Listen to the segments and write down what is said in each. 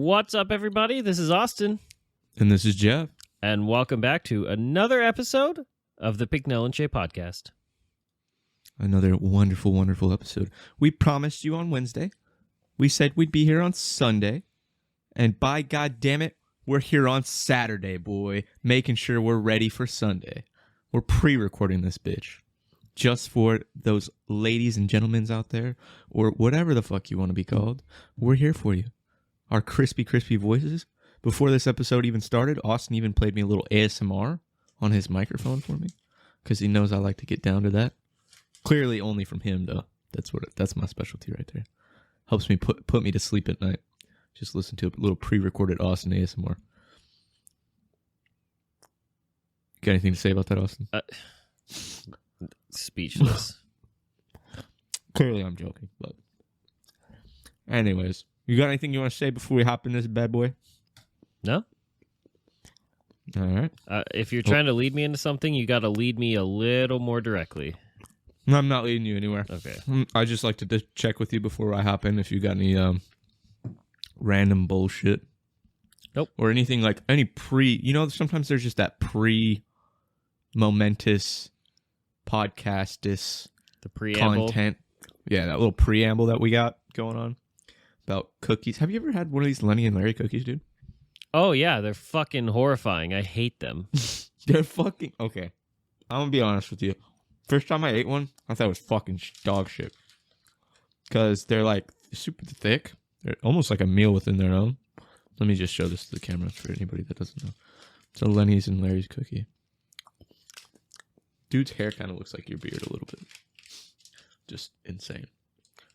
What's up, everybody? This is Austin. And this is Jeff. And welcome back to another episode of the Bicknell and Shea podcast. Another wonderful, wonderful episode. We promised you on Wednesday. We said we'd be here on Sunday. And by God damn it, we're here on Saturday, boy. Making sure we're ready for Sunday. We're pre-recording this bitch. Just for those ladies and gentlemen out there, or whatever the fuck you want to be called. We're here for you. Our crispy, crispy voices. Before this episode even started, Austin even played me a little ASMR on his microphone for me. Because he knows I like to get down to that. Clearly only from him, though. That's my specialty right there. Helps me put me to sleep at night. Just listen to a little pre-recorded Austin ASMR. Got anything to say about that, Austin? Speechless. Clearly I'm joking, but... Anyways, you got anything you want to say before we hop in this bad boy? No? All right. If you're trying to lead me into something, you got to lead me a little more directly. No, I'm not leading you anywhere. Okay. I just like to check with you before I hop in if you got any random bullshit. Nope. Or anything like any sometimes there's just that momentous podcast the preamble content. Yeah, that little preamble that we got going on about cookies. Have you ever had one of these Lenny and Larry cookies, dude? Oh, yeah. They're fucking horrifying. I hate them. They're fucking... Okay. I'm going to be honest with you. First time I ate one, I thought it was fucking dog shit. Because they're like super thick. They're almost like a meal within their own. Let me just show this to the camera for anybody that doesn't know. So Lenny's and Larry's cookie. Dude's hair kind of looks like your beard a little bit. Just insane.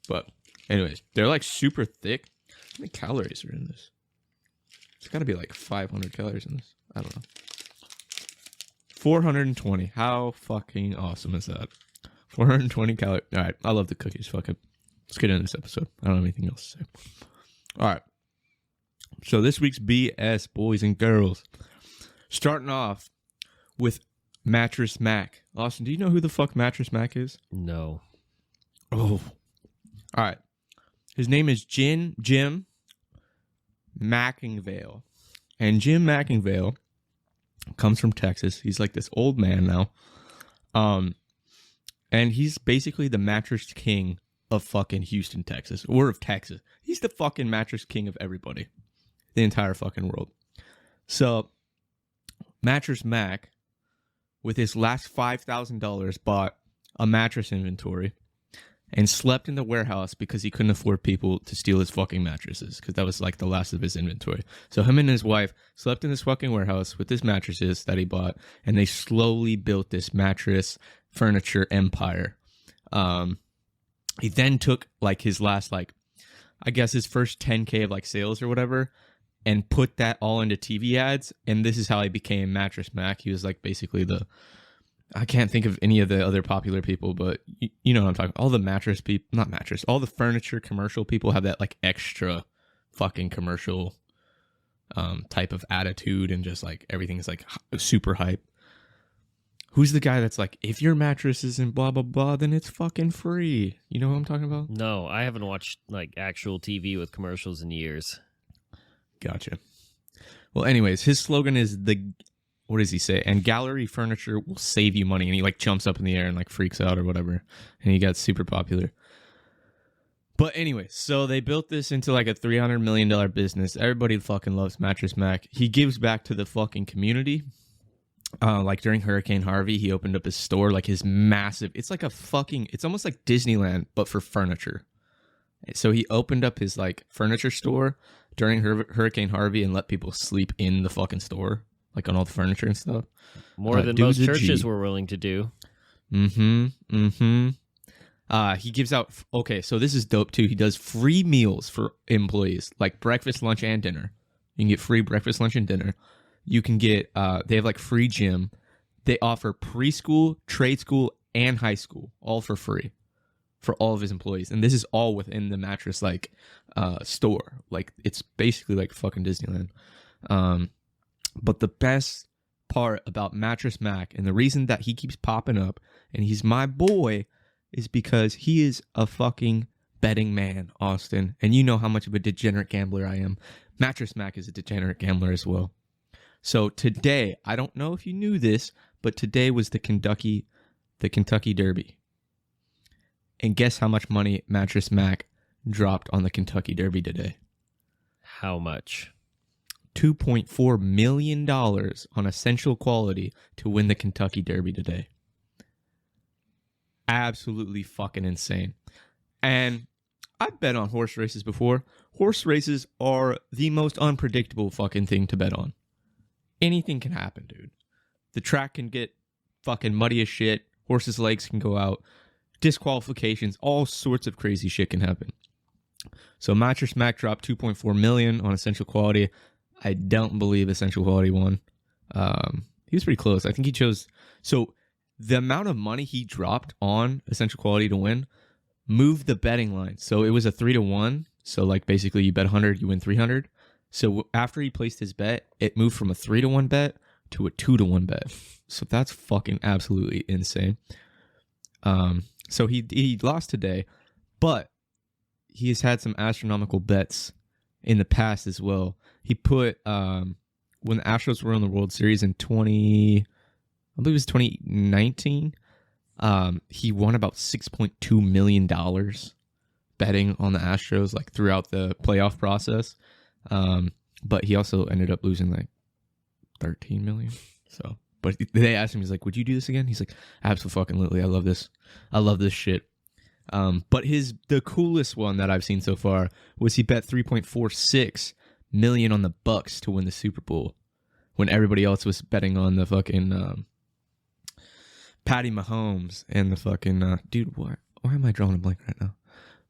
But anyways, they're like super thick. How many calories are in this? It's got to be like 500 calories in this. I don't know. 420. How fucking awesome is that? 420 calories. All right. I love the cookies. Fuck it. Let's get into this episode. I don't have anything else to say. All right. So this week's BS, boys and girls. Starting off with Mattress Mac. Austin, do you know who the fuck Mattress Mac is? No. Oh. All right. His name is Jim Mackingvale. And Jim Mackingvale comes from Texas. He's like this old man now. And he's basically the mattress king of fucking Houston, Texas. Or of Texas. He's the fucking mattress king of everybody. The entire fucking world. So, Mattress Mac, with his last $5,000, bought a mattress inventory and slept in the warehouse because he couldn't afford people to steal his fucking mattresses, because that was like the last of his inventory. So him and his wife slept in this fucking warehouse with his mattresses that he bought, and they slowly built this mattress furniture empire. He then took like his last his first 10K of like sales or whatever, and put that all into TV ads, and this is how he became Mattress Mac. He was like basically I can't think of any of the other popular people, but you know what I'm talking about. All the mattress people, not mattress, all the furniture commercial people have that like extra fucking commercial type of attitude, and just like everything is like super hype. Who's the guy that's like, if your mattress isn't blah, blah, blah, then it's fucking free? You know what I'm talking about? No, I haven't watched like actual TV with commercials in years. Gotcha. Well, anyways, his slogan is what does he say? And gallery furniture will save you money. And he like jumps up in the air and like freaks out or whatever. And he got super popular. But anyway, so they built this into like a $300 million business. Everybody fucking loves Mattress Mac. He gives back to the fucking community. Like during Hurricane Harvey, he opened up his store, like his massive, it's almost like Disneyland, but for furniture. So he opened up his like furniture store during Hurricane Harvey and let people sleep in the fucking store. Like on all the furniture and stuff. More than most churches were willing to do. He gives out... Okay, so this is dope too. He does free meals for employees. Like breakfast, lunch, and dinner. You can get free breakfast, lunch, and dinner. You can get... they have like free gym. They offer preschool, trade school, and high school. All for free. For all of his employees. And this is all within the mattress like store. Like it's basically like fucking Disneyland. But the best part about Mattress Mac, and the reason that he keeps popping up, and he's my boy, is because he is a fucking betting man, Austin. And you know how much of a degenerate gambler I am. Mattress Mac is a degenerate gambler as well. So today, I don't know if you knew this, but today was the Kentucky Derby. And guess how much money Mattress Mac dropped on the Kentucky Derby today? How much? $2.4 million on essential quality to win the Kentucky Derby today. Absolutely fucking insane. And I've bet on horse races before. Horse races are the most unpredictable fucking thing to bet on. Anything can happen, dude. The track can get fucking muddy as shit. Horses' legs can go out. Disqualifications. All sorts of crazy shit can happen. So Mattress Mac dropped $2.4 million on essential quality. I don't believe essential quality won. He was pretty close. I think he chose... So the amount of money he dropped on essential quality to win moved the betting line. So it was a 3-1. So like basically you bet 100, you win 300. So after he placed his bet, it moved from a 3-1 bet to a 2-1 bet. So that's fucking absolutely insane. So he lost today, but he has had some astronomical bets in the past as well. He put when the Astros were in the World Series in 2019, he won about $6.2 million betting on the Astros like throughout the playoff process. But he also ended up losing like 13 million. So, but they asked him, he's like, would you do this again? He's like, absolutely. I love this. I love this shit. But the coolest one that I've seen so far was he bet 3.46 million on the Bucks to win the Super Bowl when everybody else was betting on the fucking, Patty Mahomes and the fucking, dude, why am I drawing a blank right now?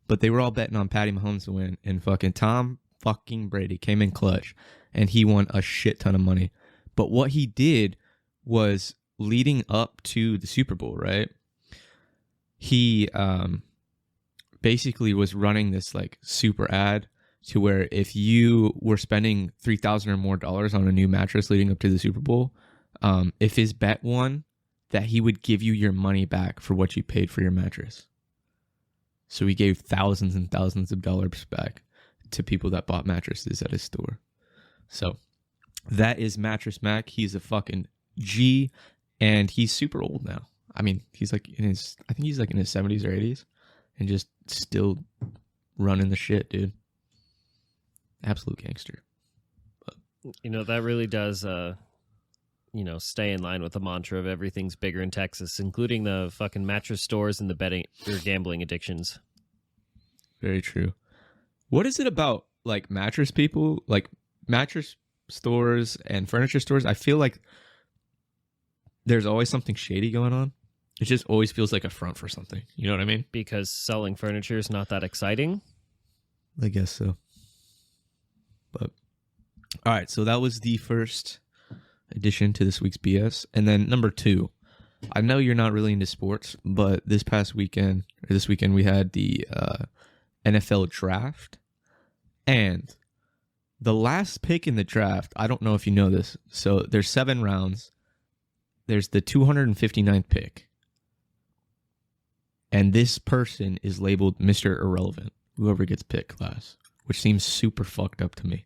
But they were all betting on Patty Mahomes to win, and fucking Tom fucking Brady came in clutch, and he won a shit ton of money. But what he did was leading up to the Super Bowl, right? He basically was running this like super ad to where if you were spending $3,000 or more on a new mattress leading up to the Super Bowl, if his bet won, that he would give you your money back for what you paid for your mattress. So he gave thousands and thousands of dollars back to people that bought mattresses at his store. So that is Mattress Mac. He's a fucking G, and he's super old now. I mean, he's like in his 70s or 80s, and just still running the shit, dude. Absolute gangster. But, that really does, stay in line with the mantra of everything's bigger in Texas, including the fucking mattress stores and the betting or gambling addictions. Very true. What is it about like mattress people, like mattress stores and furniture stores? I feel like there's always something shady going on. It just always feels like a front for something. You know what I mean? Because selling furniture is not that exciting? I guess so. But all right, so that was the first addition to this week's BS. And then number 2, I know you're not really into sports, but this weekend we had the NFL draft, and the last pick in the draft, I don't know if you know this, so there's 7 rounds. There's the 259th pick, and this person is labeled Mr. Irrelevant, whoever gets picked last, which seems super fucked up to me.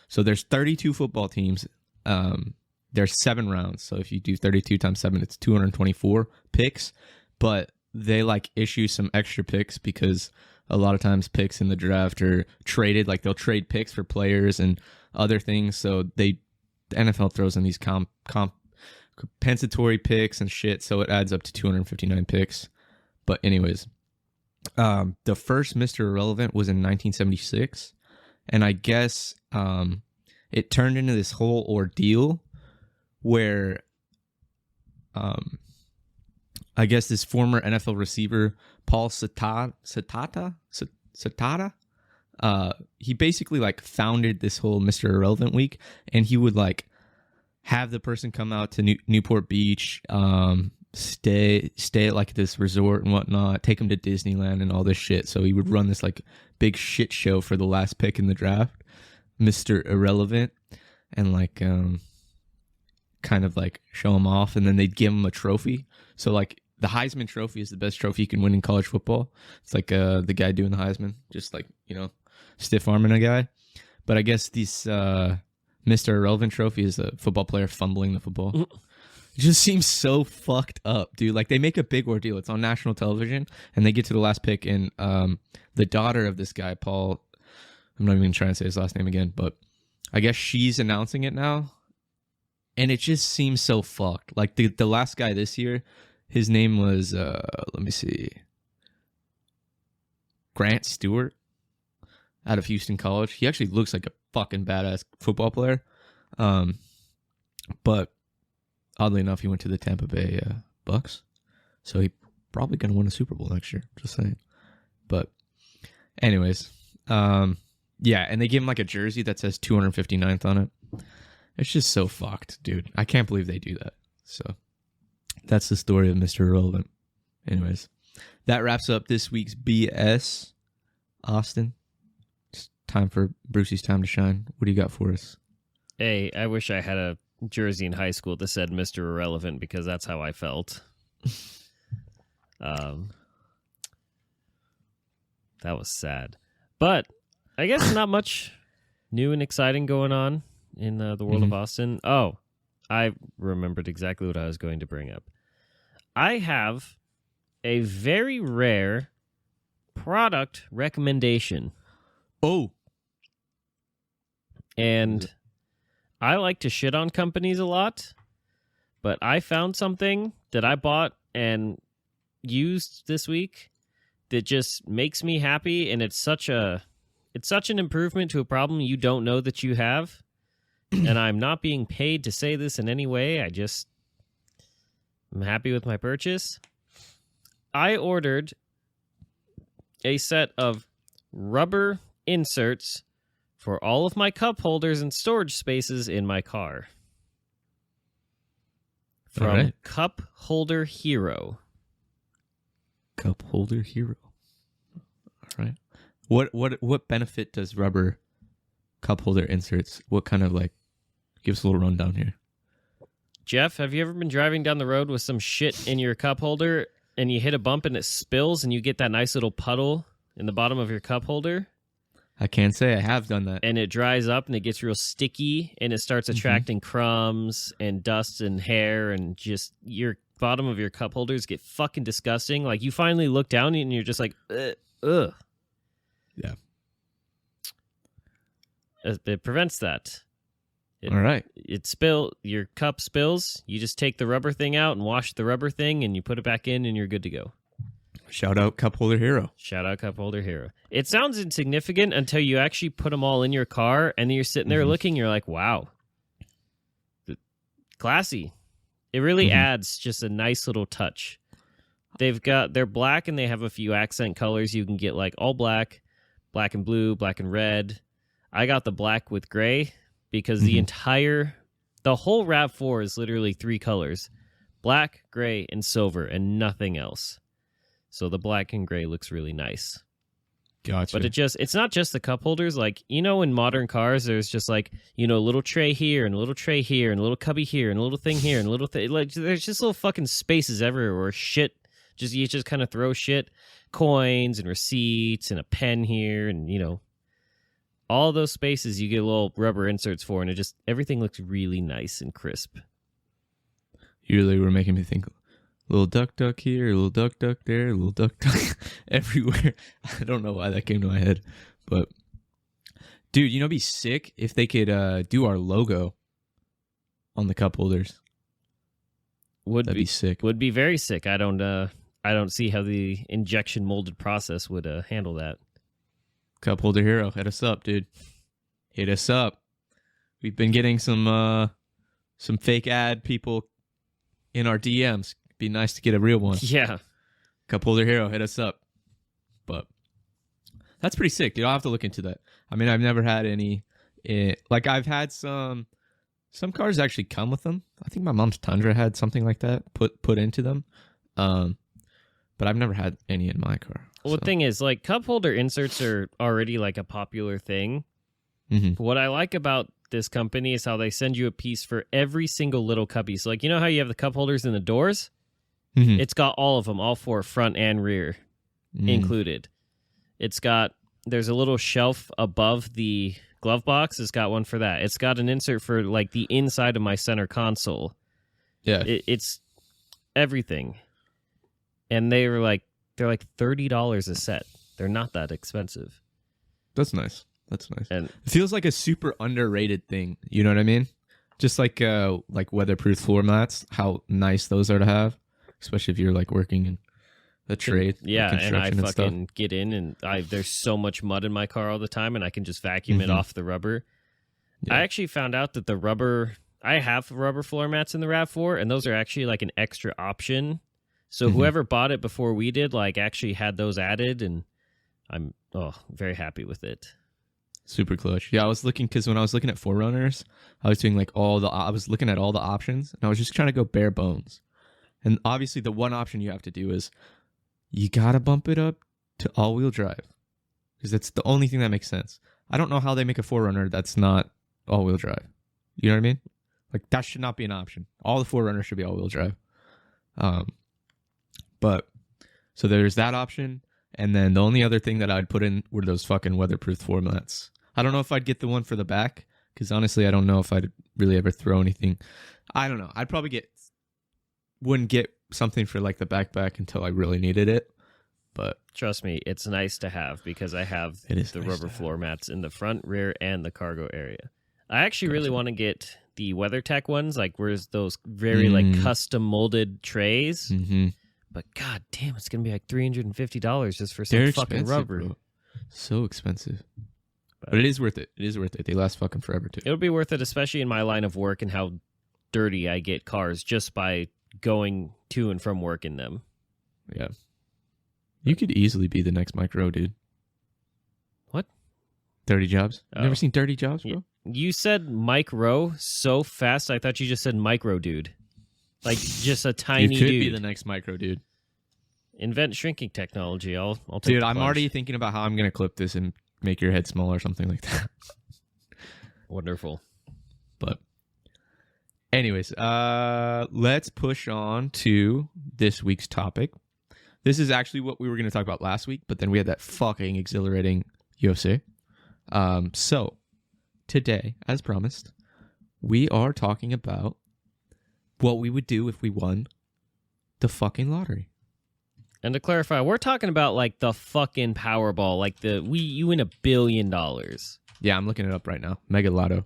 So there's 32 football teams. There's 7 rounds, so if you do 32 times 7, it's 224 picks, but they like issue some extra picks because a lot of times picks in the draft are traded, like they'll trade picks for players and other things, so the NFL throws in these compensatory picks and shit, so it adds up to 259 picks. But anyways, the first Mr. Irrelevant was in 1976, and I guess it turned into this whole ordeal where I guess this former NFL receiver, Paul Satata, he basically like founded this whole Mr. Irrelevant week, and he would like have the person come out to Newport Beach, stay at like this resort and whatnot, take him to Disneyland and all this shit. So he would run this like big shit show for the last pick in the draft, Mr. Irrelevant, and like kind of like show him off, and then they'd give him a trophy. So like the Heisman Trophy is the best trophy you can win in college football. It's like the guy doing the Heisman, just like, stiff arming a guy. But I guess this Mr. Irrelevant trophy is a football player fumbling the football. It just seems so fucked up, dude. Like, they make a big ordeal. It's on national television, and they get to the last pick, and the daughter of this guy, Paul, I'm not even trying to say his last name again, but I guess she's announcing it now, and it just seems so fucked. Like, the last guy this year, his name was, let me see, Grant Stewart out of Houston College. He actually looks like a fucking badass football player. But oddly enough, he went to the Tampa Bay Bucks. So he probably going to win a Super Bowl next year. Just saying. But anyways, yeah, and they give him like a jersey that says 259th on it. It's just so fucked, dude. I can't believe they do that. So that's the story of Mr. Irrelevant. Anyways, that wraps up this week's BS. Austin, it's time for Brucey's time to shine. What do you got for us? Hey, I wish I had a jersey in high school that said Mr. Irrelevant, because that's how I felt. That was sad. But I guess not much new and exciting going on in the world of Austin. Oh, I remembered exactly what I was going to bring up. I have a very rare product recommendation. Oh. And I like to shit on companies a lot, but I found something that I bought and used this week that just makes me happy, and it's such an improvement to a problem you don't know that you have. And I'm not being paid to say this in any way. I'm happy with my purchase. I ordered a set of rubber inserts for all of my cup holders and storage spaces in my car. From Cup Holder Hero. Cup Holder Hero. All right. What benefit does rubber cup holder inserts? What kind of, like, give us a little rundown here. Jeff, have you ever been driving down the road with some shit in your cup holder and you hit a bump and it spills and you get that nice little puddle in the bottom of your cup holder? I can't say I have done that. And it dries up and it gets real sticky and it starts attracting crumbs and dust and hair, and just your bottom of your cup holders get fucking disgusting. Like, you finally look down and you're just like, ugh. Yeah. It prevents that. All right. Your cup spills, you just take the rubber thing out and wash the rubber thing and you put it back in and you're good to go. Shout out Cup Holder Hero. Shout out Cup Holder Hero. It sounds insignificant until you actually put them all in your car, and then you're sitting there looking, you're like, wow. Classy. It really adds just a nice little touch. They're black, and they have a few accent colors. You can get like all black, black and blue, black and red. I got the black with gray because the whole RAV4 is literally 3 colors: black, gray, and silver, and nothing else. So the black and gray looks really nice. Gotcha. But it's not just the cup holders. Like, in modern cars, there's just like, a little tray here and a little tray here and a little cubby here and a little thing here and a little thing. Like, there's just little fucking spaces everywhere where shit, you just kind of throw shit, coins and receipts and a pen here, and, all those spaces you get little rubber inserts for, and everything looks really nice and crisp. You really were making me think. Little duck here, a little duck there, a little duck everywhere. I don't know why that came to my head. But, dude, it'd be sick if they could do our logo on the cup holders. That'd be sick. Would be very sick. I don't see how the injection molded process would handle that. Cup Holder Hero, hit us up, dude. Hit us up. We've been getting some fake ad people in our DMs. Be nice to get a real one. Yeah. Cup Holder Hero, hit us up. But that's pretty sick, dude. I'll have to look into that. I mean, I've never had any. I've had some cars actually come with them. I think my mom's Tundra had something like that put into them. But I've never had any in my car. Well, the thing is, like, cup holder inserts are already like a popular thing. What I like about this company is how they send you a piece for every single little cubby. So, like, how you have the cup holders in the doors? It's got all of them, all 4, front and rear included. There's a little shelf above the glove box, it's got one for that. It's got an insert for like the inside of my center console. Yeah. It's everything. And they're like $30 a set. They're not that expensive. That's nice. That's nice. And it feels like a super underrated thing. You know what I mean? Just like weatherproof floor mats, how nice those are to have, especially if you're like working in the trade. Yeah, like and I construction fucking stuff. get in and there's so much mud in my car all the time and I can just vacuum it off the rubber. Yeah. I actually found out that I have rubber floor mats in the RAV4 and those are actually like an extra option. So whoever bought it before we did like actually had those added and I'm very happy with it. Super clutch. Yeah, I was looking because when I was looking at Forerunners, I was doing like I was looking at all the options and I was just trying to go bare bones. And obviously the one option you have to do is you gotta bump it up to all-wheel drive because that's the only thing that makes sense. I don't know how they make a Forerunner that's not all-wheel drive. You know what I mean? Like that should not be an option. All the Forerunners should be all-wheel drive. But so there's that option. And then the only other thing that I'd put in were those fucking weatherproof floor mats. I don't know if I'd get the one for the back because honestly, I don't know if I'd really ever throw anything. I don't know. I'd probably wouldn't get something for like the backpack until I really needed it. But trust me, it's nice to have because I have the rubber floor mats in the front, rear, and the cargo area. I actually really want to get the WeatherTech ones, like where's those very like custom molded trays. But god damn, it's gonna be like $350 just for some fucking rubber. Bro. So expensive. But it is worth it. It is worth it. They last fucking forever too. It'll be worth it, especially in my line of work and how dirty I get cars just by going to and from work in them. Yeah. You could easily be the next Mike Rowe, dude. What? Dirty Jobs? You never seen Dirty Jobs, bro? You said Mike Rowe so fast, I thought you just said micro dude. Like just a tiny dude. You could be the next micro dude. Invent shrinking technology. I'll take Dude, the I'm plunge. already thinking about how I'm going to clip this and make your head smaller or something like that. Wonderful. But anyways, let's push on to this week's topic. This is actually what we were going to talk about last week, but then we had that fucking exhilarating UFC. So today, as promised, we are talking about what we would do if we won the fucking lottery. And to clarify, we're talking about like the fucking Powerball, like you win $1 billion. Yeah, I'm looking it up right now. Mega Lotto.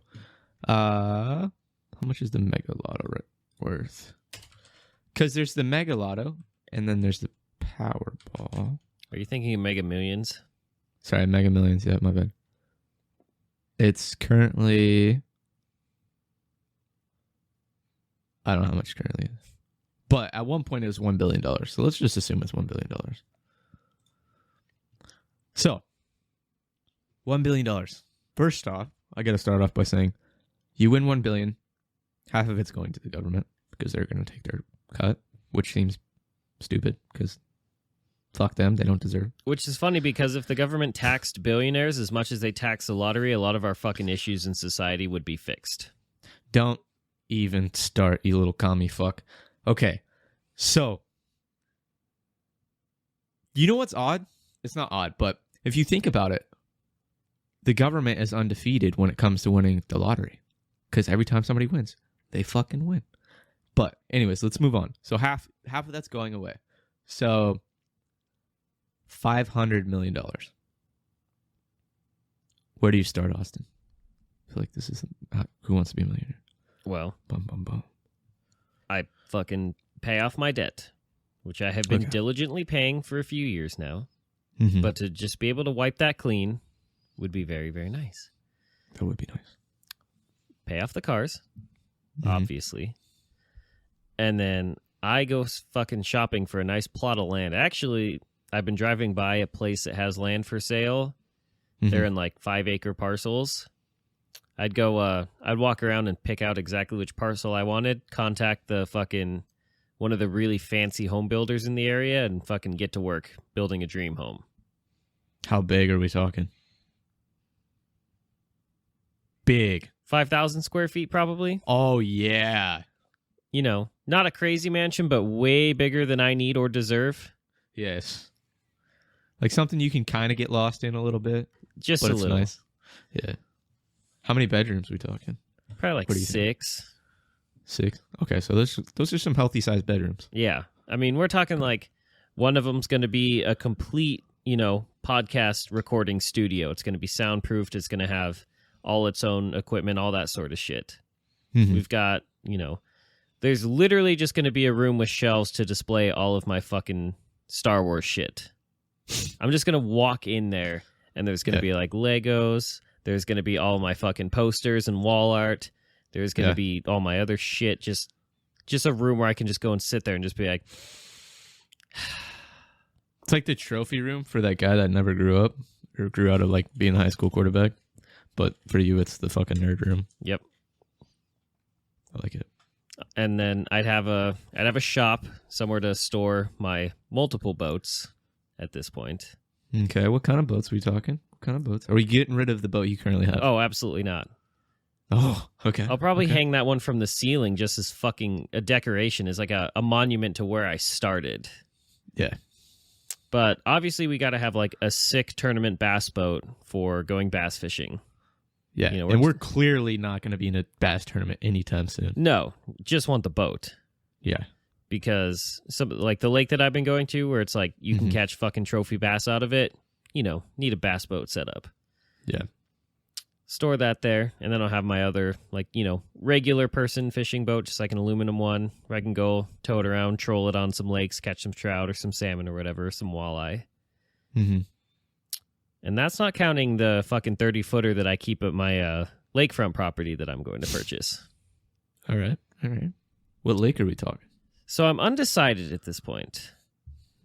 How much is the Mega Lotto worth? Because there's the Mega Lotto, and then there's the Powerball. Are you thinking of Mega Millions? Sorry, Mega Millions. Yeah, my bad. It's currently... I don't know how much currently is. But at one point it was $1 billion. So let's just assume it's $1 billion. So, $1 billion. First off, I got to start off by saying, you win $1 billion, half of it's going to the government because they're going to take their cut, which seems stupid because fuck them, they don't deserve. Which is funny because if the government taxed billionaires as much as they tax the lottery, a lot of our fucking issues in society would be fixed. Don't even start, you little commie fuck. Okay, so you know what's odd? It's not odd, but if you think about it, the government is undefeated when it comes to winning the lottery because every time somebody wins, they fucking win. But anyways, let's move on. So half of that's going away. So $500 million. Where do you start, Austin? I feel like this is Who Wants to Be a Millionaire? Well, bum, bum, bum. I fucking pay off my debt, which I have been diligently paying for a few years now. Mm-hmm. But to just be able to wipe that clean would be very, very nice. That would be nice. Pay off the cars, obviously. And then I go fucking shopping for a nice plot of land. Actually, I've been driving by a place that has land for sale. They're in like 5-acre parcels. I'd walk around and pick out exactly which parcel I wanted, contact the fucking one of the really fancy home builders in the area, and fucking get to work building a dream home. How big are we talking? Big. 5,000 square feet, probably. Oh, yeah. You know, not a crazy mansion, but way bigger than I need or deserve. Yes. Like something you can kind of get lost in a little bit. Just but a it's little. Nice. Yeah. How many bedrooms are we talking? Probably like What do you think? 6. 6. Okay, so those are some healthy sized bedrooms. Yeah. I mean, we're talking like one of them's going to be a complete, podcast recording studio. It's going to be soundproofed. It's going to have all its own equipment, all that sort of shit. Mhm. We've got, there's literally just going to be a room with shelves to display all of my fucking Star Wars shit. I'm just going to walk in there and there's going to be like Legos. There's going to be all my fucking posters and wall art. There's going to be all my other shit. Just a room where I can just go and sit there and just be like... It's like the trophy room for that guy that never grew up or grew out of like being a high school quarterback. But for you, it's the fucking nerd room. Yep. I like it. And then I'd have a shop somewhere to store my multiple boats at this point. Okay, what kind of boats are we talking? What kind of boats? Are we getting rid of the boat you currently have? Oh, absolutely not. Oh, okay. I'll probably hang that one from the ceiling just as fucking a decoration, as like a monument to where I started. Yeah. But obviously we got to have like a sick tournament bass boat for going bass fishing. Yeah, and we're clearly not going to be in a bass tournament anytime soon. No, just want the boat. Yeah. Because like the lake that I've been going to where it's like you can catch fucking trophy bass out of it, need a bass boat set up. Yeah. Store that there, and then I'll have my other, like, regular person fishing boat, just like an aluminum one, where I can go tow it around, troll it on some lakes, catch some trout or some salmon or whatever, some walleye. Mm-hmm. And that's not counting the fucking 30-footer that I keep at my lakefront property that I'm going to purchase. All right. What lake are we talking? So I'm undecided at this point.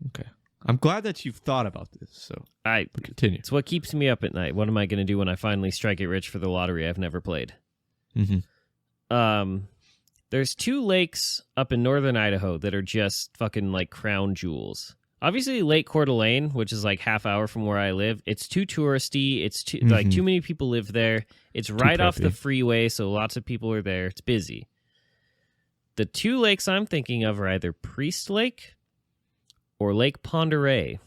Okay. I'm glad that you've thought about this, so continue. It's what keeps me up at night. What am I going to do when I finally strike it rich for the lottery I've never played? Mm-hmm. There's 2 lakes up in northern Idaho that are just fucking like crown jewels. Obviously, Lake Coeur d'Alene, which is like half hour from where I live, it's too touristy. It's too like too many people live there. It's right off the freeway, so lots of people are there. It's busy. The 2 lakes I'm thinking of are either Priest Lake or Lake Pend Oreille.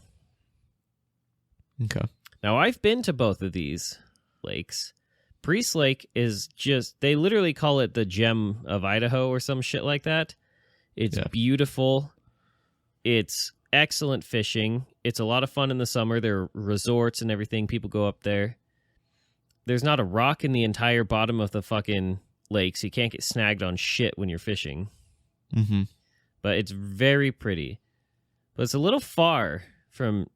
Okay. Now, I've been to both of these lakes. Priest Lake is they literally call it the gem of Idaho or some shit like that. It's beautiful. It's excellent fishing. It's a lot of fun in the summer. There are resorts and everything. People go up there. There's not a rock in the entire bottom of the fucking lake, so you can't get snagged on shit when you're fishing. Mm-hmm. But it's very pretty. But it's a little far from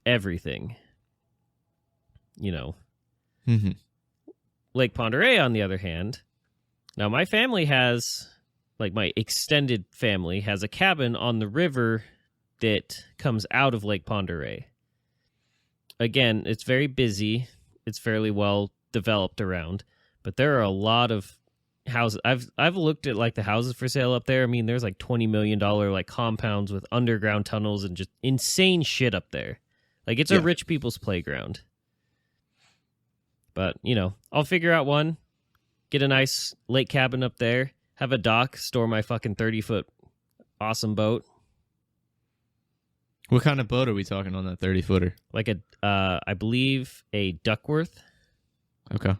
everything. Mm-hmm. Lake Pend Oreille, on the other hand, now my family has, like my extended family, has a cabin on the river that comes out of Lake Pend Oreille. Again, it's very busy. It's fairly well developed around, but there are a lot of houses. I've looked at like the houses for sale up there. I mean, there's like $20 million like compounds with underground tunnels and just insane shit up there. Like it's a rich people's playground. But, I'll figure out one, get a nice lake cabin up there, have a dock, store my fucking 30-foot awesome boat. What kind of boat are we talking on that 30-footer? Like I believe a Duckworth. Okay.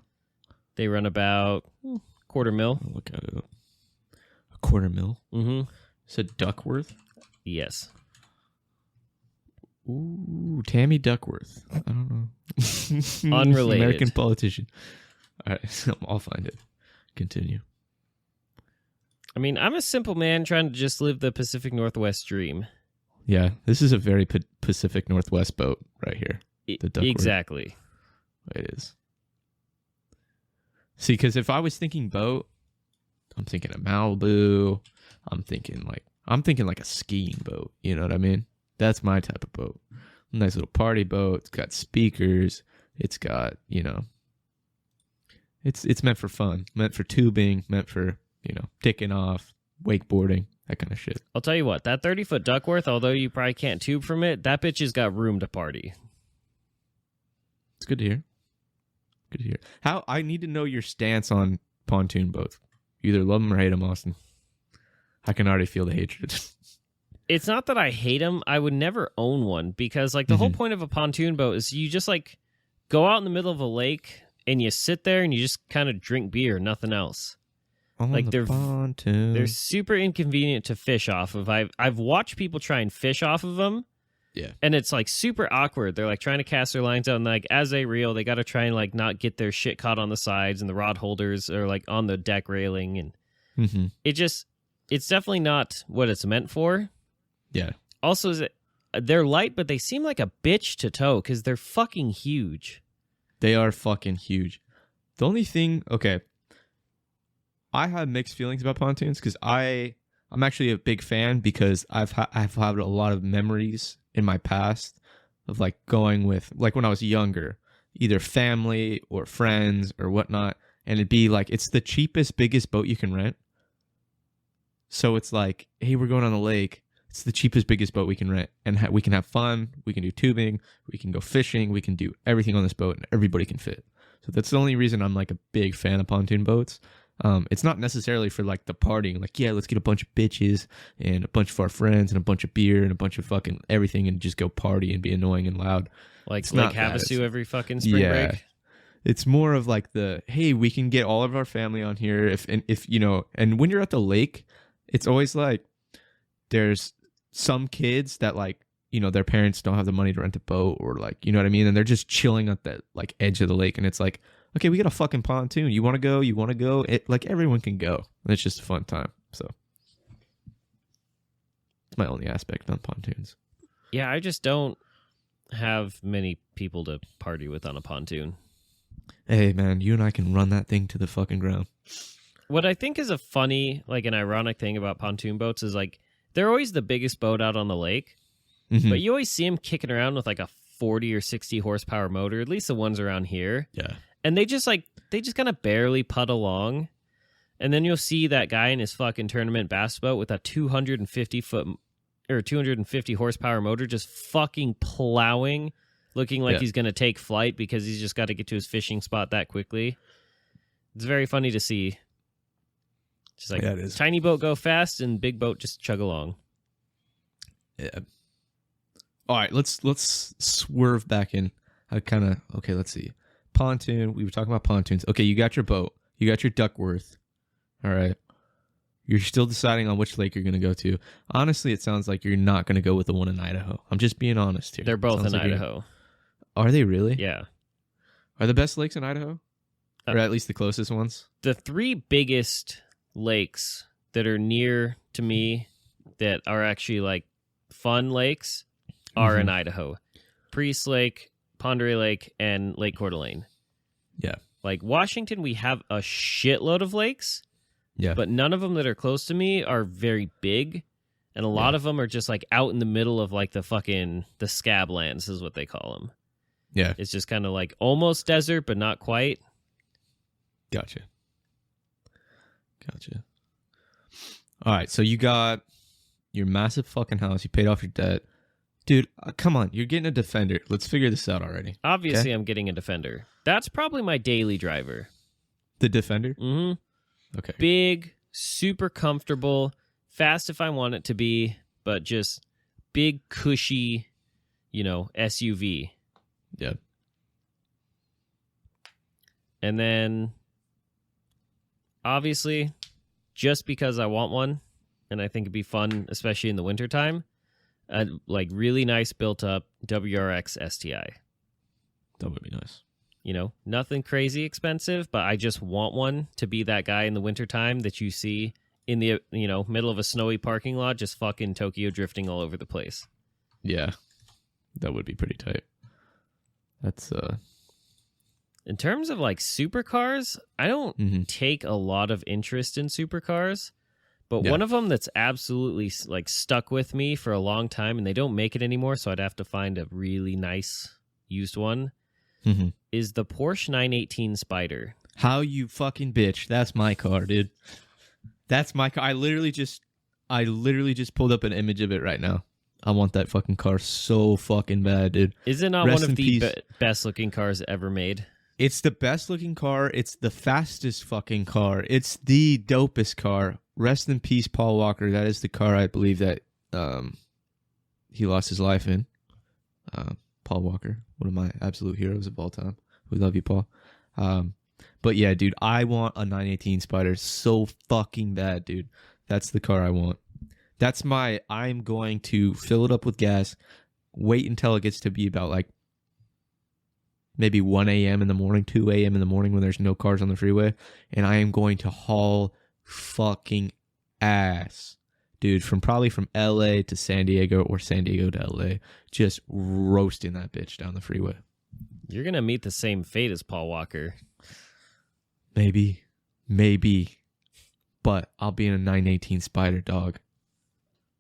They run about $250,000. I'll look at it up. $250,000? Mm-hmm. Said Duckworth? Yes. Ooh, Tammy Duckworth. I don't know. Unrelated. American politician. All right, I'll find it. Continue. I mean, I'm a simple man trying to just live the Pacific Northwest dream. Yeah, this is a very Pacific Northwest boat right here. The Duckworth. Exactly. It is. See, because if I was thinking boat, I'm thinking of Malibu. I'm thinking like a skiing boat. You know what I mean? That's my type of boat. Nice little party boat. It's got speakers. It's got, it's meant for fun, meant for tubing, meant for, taking off, wakeboarding, that kind of shit. I'll tell you what, that 30-foot Duckworth, although you probably can't tube from it, that bitch has got room to party. It's good to hear. Good to hear. I need to know your stance on pontoon boats. You either love them or hate them, Austin. I can already feel the hatred. It's not that I hate them. I would never own one because, like, the whole point of a pontoon boat is you just, like, go out in the middle of a lake and you sit there and you just kind of drink beer, nothing else. Like they're super inconvenient to fish off of. I've watched people try and fish off of them. Yeah. And it's like super awkward. They're like trying to cast their lines out, and like as they reel, they got to try and like not get their shit caught on the sides and the rod holders or like on the deck railing, and it's definitely not what it's meant for. Yeah. Also, they're light, but they seem like a bitch to tow because they're fucking huge. They are fucking huge. The only thing, okay, I have mixed feelings about pontoons because I'm actually a big fan because I've had a lot of memories in my past of like going with, like when I was younger, either family or friends or whatnot, and it'd be like it's the cheapest, biggest boat you can rent. So it's like, hey, we're going on the lake. It's the cheapest, biggest boat we can rent, and we can have fun. We can do tubing. We can go fishing. We can do everything on this boat, and everybody can fit. So that's the only reason I'm like a big fan of pontoon boats. It's not necessarily for like the partying, like, yeah, let's get a bunch of bitches and a bunch of our friends and a bunch of beer and a bunch of fucking everything and just go party and be annoying and loud. Like Havasu every fucking spring break. It's more of like hey, we can get all of our family on here if you know, and when you're at the lake, it's always like there's some kids that like, you know, their parents don't have the money to rent a boat or like, you know what I mean? And they're just chilling at the like edge of the lake, and it's like, okay, we got a fucking pontoon. You want to go? You want to go? Like everyone can go. And it's just a fun time. So it's my only aspect on pontoons. Yeah, I just don't have many people to party with on a pontoon. Hey, man, you and I can run that thing to the fucking ground. What I think is a funny, like an ironic thing about pontoon boats is like they're always the biggest boat out on the lake, but you always see them kicking around with like a 40 or 60 horsepower motor, at least the ones around here. Yeah. And they just kind of barely putt along. And then you'll see that guy in his fucking tournament bass boat with a 250 horsepower motor just fucking plowing, looking like he's going to take flight because he's just got to get to his fishing spot that quickly. It's very funny to see. Just like tiny boat go fast and big boat just chug along. Yeah. All right, let's swerve back in. Let's see. Pontoon. We were talking about pontoons. Okay, you got your boat. You got your Duckworth. All right. You're still deciding on which lake you're going to go to. Honestly, it sounds like you're not going to go with the one in Idaho. I'm just being honest here. They're both in Idaho. Are they really? Yeah. Are the best lakes in Idaho? Or at least the closest ones? The three biggest lakes that are near to me that are actually like fun lakes are in Idaho. Priest Lake, Pondere Lake, and Lake Coeur d'Alene. Yeah. Like Washington, we have a shitload of lakes. Yeah. But none of them that are close to me are very big. And a lot of them are just like out in the middle of like the scab lands is what they call them. Yeah. It's just kind of like almost desert, but not quite. Gotcha. All right. So you got your massive fucking house. You paid off your debt. Dude, come on. You're getting a Defender. Let's figure this out already. Obviously, okay? I'm getting a Defender. That's probably my daily driver. The Defender? Mm-hmm. Okay. Big, super comfortable, fast if I want it to be, but just big, cushy, SUV. Yeah. And then, obviously, just because I want one, and I think it'd be fun, especially in the wintertime, a really nice built-up WRX STI. That would be nice. Nothing crazy expensive, but I just want one to be that guy in the wintertime that you see in the, middle of a snowy parking lot, just fucking Tokyo drifting all over the place. Yeah. That would be pretty tight. That's, In terms of supercars, I don't take a lot of interest in supercars, but one of them that's absolutely stuck with me for a long time, and they don't make it anymore, so I'd have to find a really nice used one, is the Porsche 918 Spyder. How you fucking bitch. That's my car, dude. That's my car. I literally just pulled up an image of it right now. I want that fucking car so fucking bad, dude. Is it not one of the best looking cars ever made? It's the best looking car. It's the fastest fucking car. It's the dopest car. Rest in peace, Paul Walker. That is the car I believe that he lost his life in. Paul Walker, one of my absolute heroes of all time. We love you, Paul. But yeah, dude, I want a 918 Spider so fucking bad, dude. That's the car I want. I'm going to fill it up with gas, wait until it gets to be about like maybe 1 a.m. in the morning, 2 a.m. in the morning when there's no cars on the freeway, and I am going to haul fucking ass, dude, from LA to San Diego or San Diego to LA, just roasting that bitch down the freeway. You're going to meet the same fate as Paul Walker. Maybe, but I'll be in a 918 Spider, dog.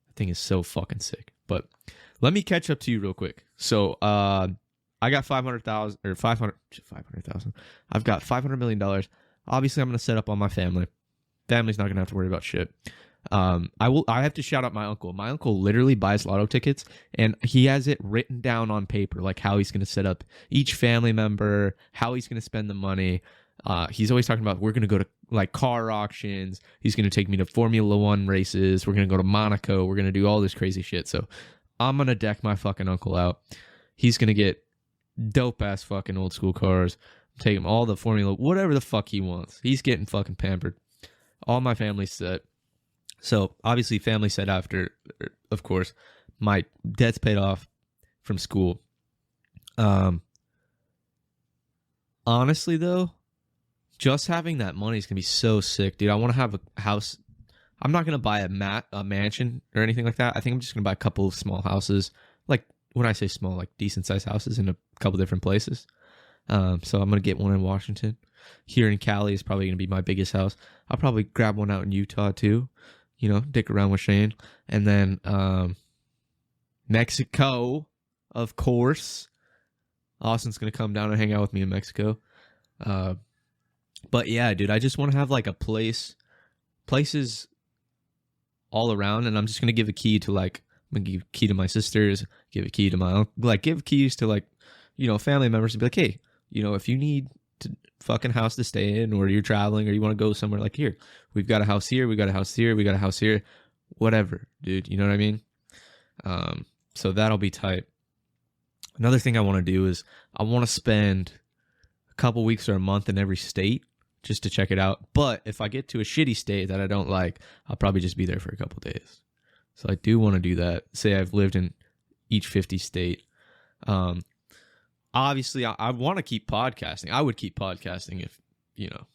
That thing is so fucking sick. But let me catch up to you real quick. So, I got 500,000 or 500,000. I've got $500 million. Obviously, I'm going to set up on my family. Family's not going to have to worry about shit. I have to shout out my uncle. My uncle literally buys lotto tickets, and he has it written down on paper, like how he's going to set up each family member, how he's going to spend the money. He's always talking about, we're going to go to like car auctions. He's going to take me to Formula One races. We're going to go to Monaco. We're going to do all this crazy shit. So I'm going to deck my fucking uncle out. He's going to get dope ass fucking old school cars. Take him all the Formula, whatever the fuck he wants. He's getting fucking pampered. All my family's set. So obviously family set after, of course, my debt's paid off from school. Honestly though, just having that money is gonna be so sick, dude. I want to have a house. I'm not gonna buy a mansion or anything like that. I think I'm just gonna buy a couple of small houses. Like when I say small, like decent sized houses in a couple different places. So I'm gonna get one in Washington. Here in Cali is probably gonna be my biggest house. I'll probably grab one out in Utah too. You know, dick around with Shane. And then Mexico, of course. Austin's gonna come down and hang out with me in Mexico. But yeah, dude, I just want to have like a places all around, and I'm just gonna give a key to like, I'm gonna give a key to my sisters, give a key to my uncle, like give keys to like, you know, family members to be like, hey, you know, if you need to fucking house to stay in, or you're traveling, or you want to go somewhere, like here, we've got a house here, we got a house here, we got a house here, whatever, dude, you know what I mean? So that'll be tight. Another thing I want to do is I want to spend a couple weeks or a month in every state just to check it out. But if I get to a shitty state that I don't like, I'll probably just be there for a couple days. So I do want to do that. Say I've lived in each 50 state. Obviously, I want to keep podcasting. I would keep podcasting if, you know,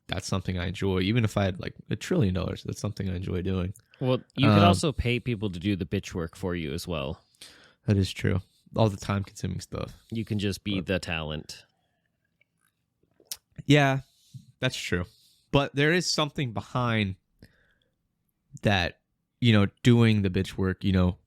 that's something I enjoy. Even if I had like $1 trillion, that's something I enjoy doing. Well, you could also pay people to do the bitch work for you as well. That is true. All the time-consuming stuff. You can just be the talent. Yeah, that's true. But there is something behind that, you know, doing the bitch work, you know,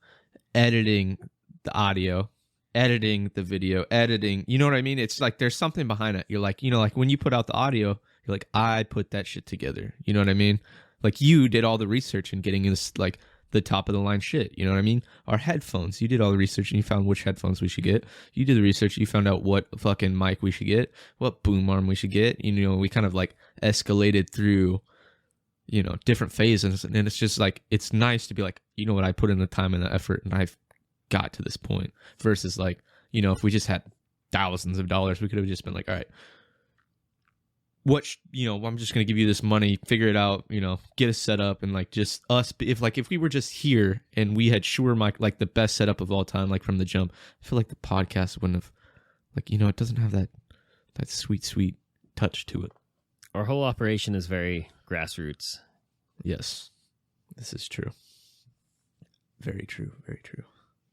editing the audio, editing the video, editing, you know what I mean? It's like there's something behind it. You're like, you know, like when you put out the audio, you're like, I put that shit together. You know what I mean? Like you did all the research in getting this, like, the top of the line shit. You know what I mean? Our headphones, you did all the research and you found which headphones we should get. You did the research, you found out what fucking mic we should get, what boom arm we should get. You know, we kind of like escalated through, you know, different phases. And it's just like, it's nice to be like, you know what, I put in the time and the effort and I've got to this point. Versus like, you know, if we just had thousands of dollars, we could have just been like, all right, you know, I'm just going to give you this money, figure it out, you know, get us set up, and like just us, if we were just here and we had Shure mic, like the best setup of all time, like from the jump, I feel like the podcast wouldn't have, like, you know, it doesn't have that sweet touch to it. Our whole operation is very grassroots. This is true. Very true.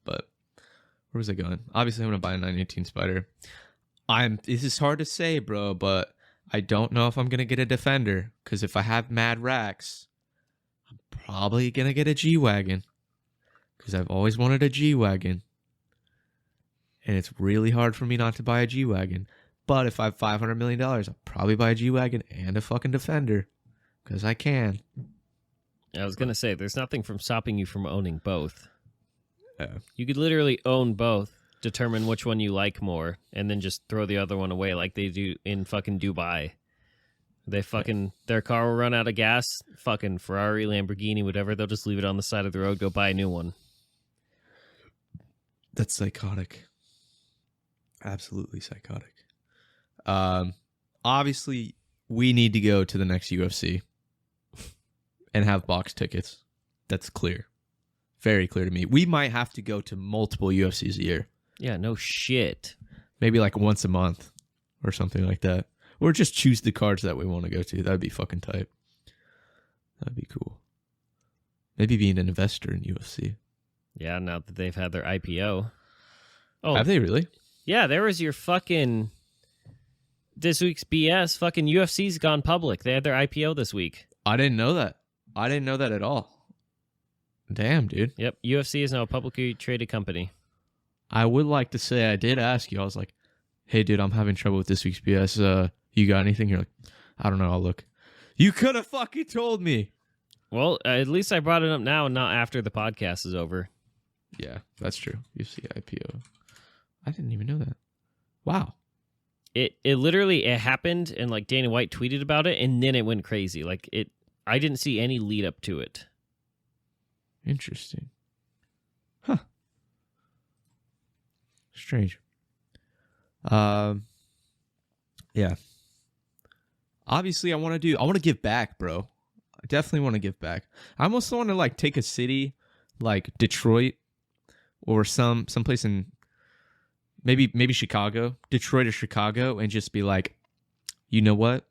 But where was I going? Obviously, I'm going to buy a 918 Spider. This is hard to say, bro, but I don't know if I'm going to get a Defender, because if I have mad racks, I'm probably going to get a G-Wagon, because I've always wanted a G-Wagon, and it's really hard for me not to buy a G-Wagon. But if I have $500 million, I'll probably buy a G-Wagon and a fucking Defender, because I can. I was going to say, there's nothing from stopping you from owning both. Yeah. You could literally own both, determine which one you like more, and then just throw the other one away like they do in fucking Dubai. They fucking, their car will run out of gas, fucking Ferrari, Lamborghini, whatever, they'll just leave it on the side of the road, go buy a new one. That's psychotic. Absolutely psychotic. Obviously, we need to go to the next UFC and have box tickets. That's clear. Very clear to me. We might have to go to multiple UFCs a year. Yeah, no shit. Maybe like once a month or something like that. Or just choose the cards that we want to go to. That'd be fucking tight. That'd be cool. Maybe being an investor in UFC. Yeah, now that they've had their IPO. Oh, have they really? Yeah, there was your fucking this week's BS. Fucking UFC's gone public. They had their IPO this week. I didn't know that. I didn't know that at all. Damn, dude. Yep, UFC is now a publicly traded company. I would like to say I did ask you. I was like, hey, dude, I'm having trouble with this week's BS. You got anything? You're like, I don't know. I'll look. You could have fucking told me. Well, at least I brought it up now and not after the podcast is over. Yeah, that's true. UFC IPO. I didn't even know that. Wow. It literally happened, and like Dana White tweeted about it, and then it went crazy. Like I didn't see any lead up to it. Interesting. Huh. Strange. Yeah. Obviously, I want to give back, bro. I definitely want to give back. I almost want to like take a city like Detroit or someplace in maybe Chicago, Detroit or Chicago, and just be like, you know what?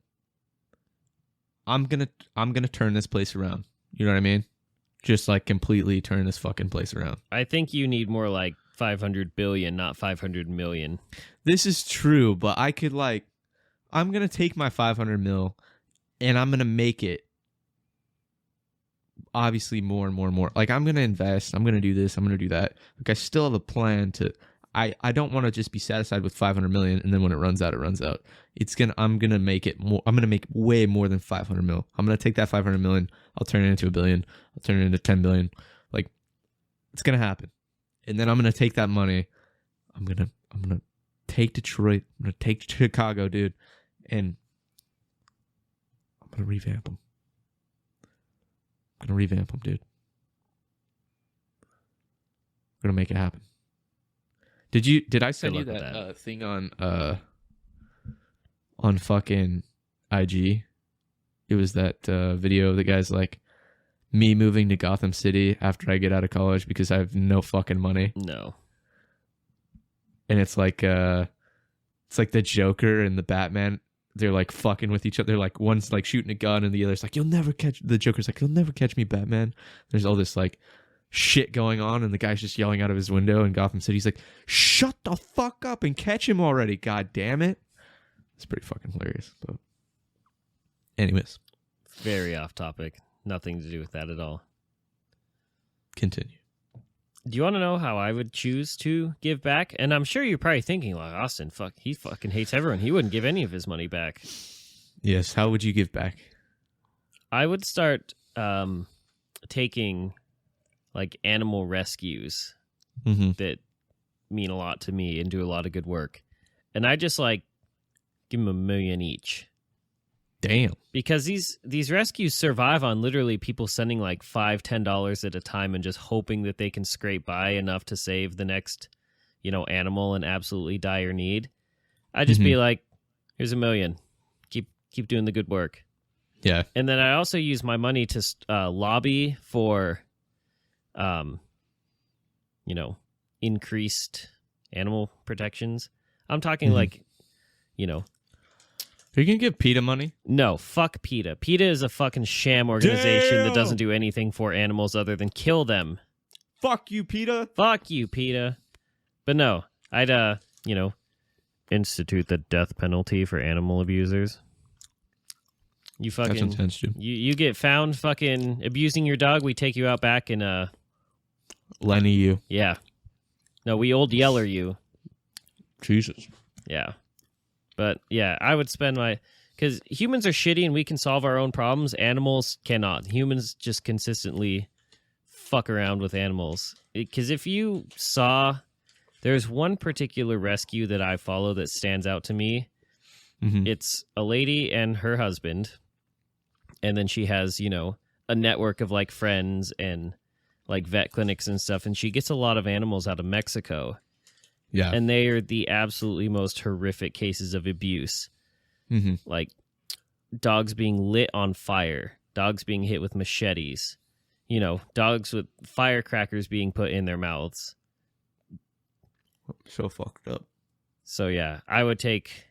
I'm gonna turn this place around. You know what I mean? Just like completely turn this fucking place around. I think you need more like 500 billion, not 500 million. This is true, but I could like, I'm gonna take my 500 mil, and I'm gonna make it obviously more and more and more. Like I'm gonna invest. I'm gonna do this. I'm gonna do that. Like I still have a plan to. I don't want to just be satisfied with 500 million, and then when it runs out, it runs out. I'm gonna make it more. I'm gonna make way more than 500 mil. I'm gonna take that 500 million. I'll turn it into $1 billion. I'll turn it into 10 billion. Like it's gonna happen. And then I'm gonna take that money. I'm gonna take Detroit. I'm gonna take Chicago, dude, and I'm gonna revamp them. I'm gonna revamp them, dude. We're gonna make it happen. Did I send you that thing on fucking IG? It was that video of the guy's like, me moving to Gotham City after I get out of college because I have no fucking money. No. And it's like the Joker and the Batman. They're like fucking with each other. They're like, one's like shooting a gun and the other's like, the Joker's like, you'll never catch me, Batman. There's all this like shit going on, and the guy's just yelling out of his window in Gotham City. He's like, shut the fuck up and catch him already, god damn it. It's pretty fucking hilarious. But anyways. Very off topic. Nothing to do with that at all. Continue. Do you want to know how I would choose to give back? And I'm sure you're probably thinking, like, Austin, he fucking hates everyone. He wouldn't give any of his money back. Yes, how would you give back? I would start taking like animal rescues that mean a lot to me and do a lot of good work. And I just like give them $1 million each. Damn. Because these rescues survive on literally people sending like $5, $10 at a time and just hoping that they can scrape by enough to save the next, animal in absolutely dire need. I'd just be like, here's $1 million. Keep doing the good work. Yeah. And then I also use my money to lobby for increased animal protections. I'm talking like, Are you going to give PETA money? No, fuck PETA. PETA is a fucking sham organization that doesn't do anything for animals other than kill them. Fuck you, PETA. Fuck you, PETA. But no, I'd, institute the death penalty for animal abusers. You fucking... That's intense, dude. You get found fucking abusing your dog, we take you out back and, Lenny you. Yeah. No, we old yeller you. Jesus. Yeah. But yeah, I would spend because humans are shitty and we can solve our own problems. Animals cannot. Humans just consistently fuck around with animals. Because if you saw, there's one particular rescue that I follow that stands out to me. It's a lady and her husband. And then she has, a network of like friends and like vet clinics and stuff. And she gets a lot of animals out of Mexico. Yeah. And they are the absolutely most horrific cases of abuse. Mm-hmm. Like dogs being lit on fire, dogs being hit with machetes, dogs with firecrackers being put in their mouths. So fucked up. So yeah, I would take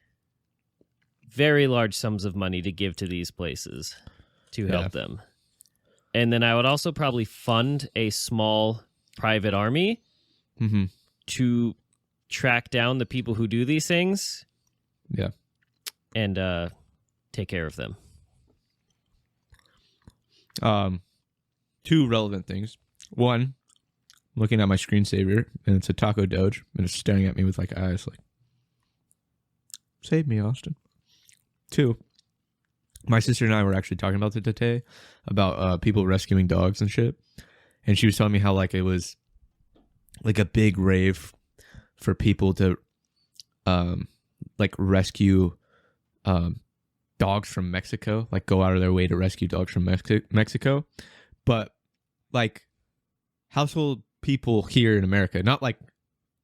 very large sums of money to give to these places to help them. And then I would also probably fund a small private army to track down the people who do these things. Yeah. And take care of them. Two relevant things. One, looking at my screensaver, and it's a taco doge, and it's staring at me with like eyes like, save me, Austin. Two, my sister and I were actually talking about it today, about people rescuing dogs and shit. And she was telling me how like it was like a big rave for people to like rescue dogs from Mexico, like go out of their way to rescue dogs from Mexico. But like household people here in America, not like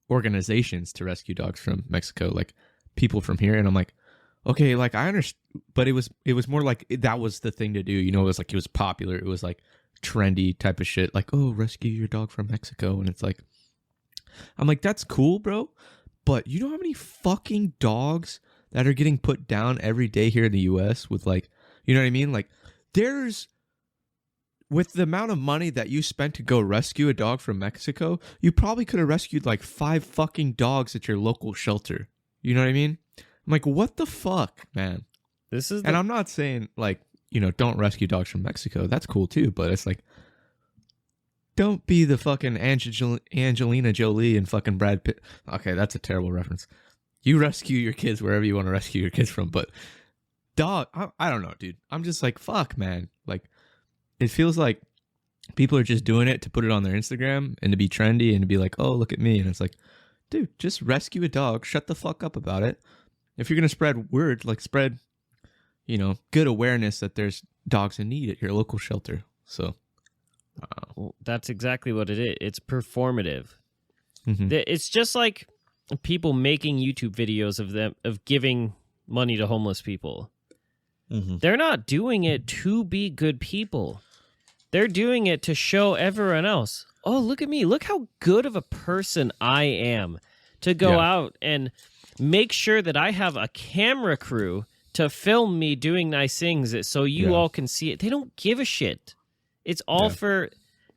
organizations to rescue dogs from Mexico, like people from here. And I'm like, okay, like I understand, but it was more like that was the thing to do. It was like, it was popular. It was like trendy type of shit. Like, oh, rescue your dog from Mexico. And it's like, I'm like, that's cool, bro. But you know how many fucking dogs that are getting put down every day here in the US with like, you know what I mean? Like there's, with the amount of money that you spent to go rescue a dog from Mexico, you probably could have rescued like 5 fucking dogs at your local shelter. You know what I mean? I'm like, what the fuck, man? And I'm not saying like, don't rescue dogs from Mexico. That's cool too. But it's like, don't be the fucking Angelina Jolie and fucking Brad Pitt. Okay, that's a terrible reference. You rescue your kids wherever you want to rescue your kids from. But dog, I don't know, dude. I'm just like, fuck, man. Like, it feels like people are just doing it to put it on their Instagram and to be trendy and to be like, oh, look at me. And it's like, dude, just rescue a dog. Shut the fuck up about it. If you're going to spread word, like spread, good awareness that there's dogs in need at your local shelter. So well, that's exactly what it is. It's performative. Mm-hmm. It's just like people making YouTube videos of giving money to homeless people. Mm-hmm. They're not doing it to be good people. They're doing it to show everyone else, oh, look at me. Look how good of a person I am to go out and make sure that I have a camera crew to film me doing nice things so you all can see it. They don't give a shit. It's all for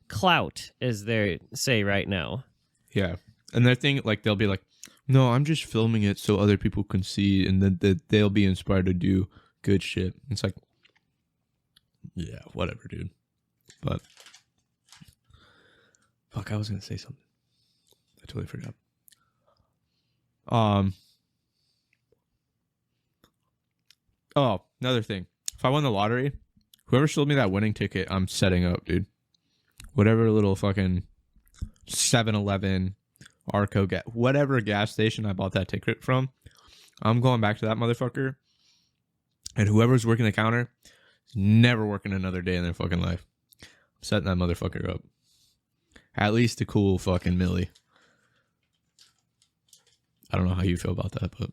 clout, as they say right now. Yeah. And their thing, like, they'll be like, no, I'm just filming it so other people can see, and then they'll be inspired to do good shit. It's like, yeah, whatever, dude. But fuck, I was gonna say something. I totally forgot. Oh, another thing. If I won the lottery, whoever sold me that winning ticket, I'm setting up, dude. Whatever little fucking 7-Eleven, Arco, whatever gas station I bought that ticket from, I'm going back to that motherfucker. And whoever's working the counter is never working another day in their fucking life. I'm setting that motherfucker up. At least a cool fucking milli. I don't know how you feel about that, but